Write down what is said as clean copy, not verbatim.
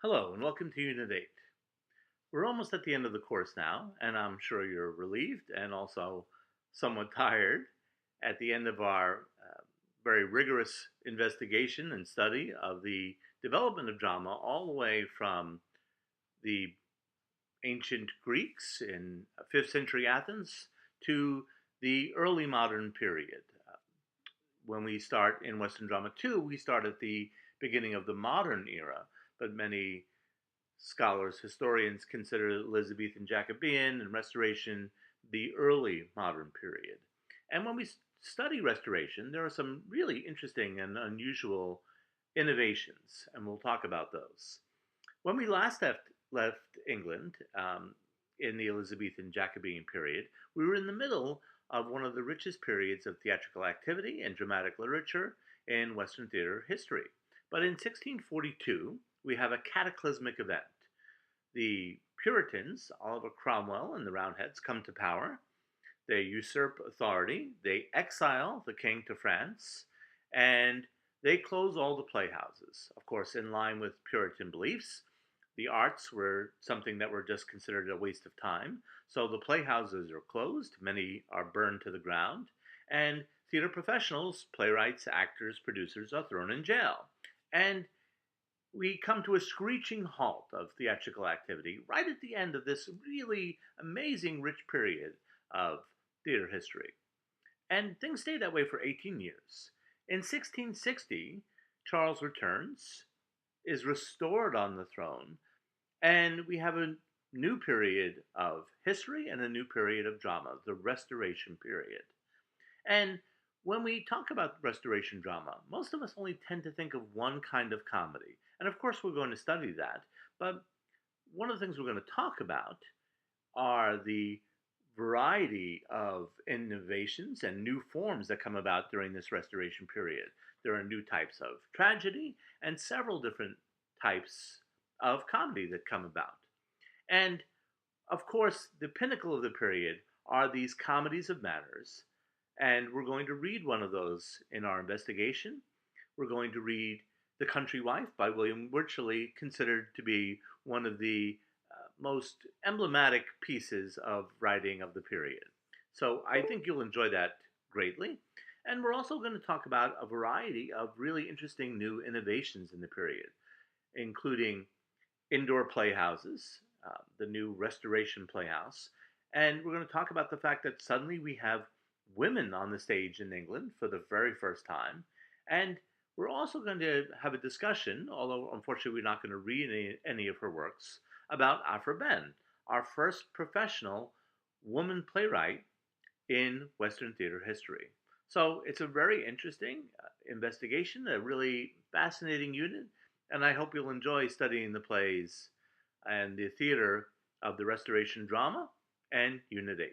Hello and welcome to Unit 8. We're almost at the end of the course now, and I'm sure you're relieved and also somewhat tired at the end of our very rigorous investigation and study of the development of drama all the way from the ancient Greeks in 5th century Athens to the early modern period. When we start in Western drama 2, we start at the beginning of the modern era, but many scholars, historians consider Elizabethan Jacobean and Restoration the early modern period. And when we study Restoration, there are some really interesting and unusual innovations, and we'll talk about those. When we last left England in the Elizabethan Jacobean period, we were in the middle of one of the richest periods of theatrical activity and dramatic literature in Western theater history. But in 1642, we have a cataclysmic event. The Puritans, Oliver Cromwell and the Roundheads, come to power. They usurp authority, they exile the king to France, and they close all the playhouses. Of course, in line with Puritan beliefs, the arts were something that were just considered a waste of time. So the playhouses are closed, many are burned to the ground, and theater professionals, playwrights, actors, producers are thrown in jail. And we come to a screeching halt of theatrical activity right at the end of this really amazing, rich period of theater history. And things stay that way for 18 years. In 1660, Charles returns, is restored on the throne, and we have a new period of history and a new period of drama, the Restoration period. And when we talk about Restoration drama, most of us only tend to think of one kind of comedy. And of course, we're going to study that. But one of the things we're going to talk about are the variety of innovations and new forms that come about during this Restoration period. There are new types of tragedy and several different types of comedy that come about. And of course, the pinnacle of the period are these comedies of manners, and we're going to read one of those in our investigation. We're going to read The Country Wife by William Wycherley, considered to be one of the most emblematic pieces of writing of the period. So I think you'll enjoy that greatly. And we're also going to talk about a variety of really interesting new innovations in the period, including indoor playhouses, the new Restoration Playhouse. And we're going to talk about the fact that suddenly we have women on the stage in England for the very first time. And we're also going to have a discussion, although unfortunately we're not going to read any of her works, about Afra Ben, our first professional woman playwright in Western theater history. So it's a very interesting investigation, a really fascinating unit, and I hope you'll enjoy studying the plays and the theater of the Restoration drama and Unit 8.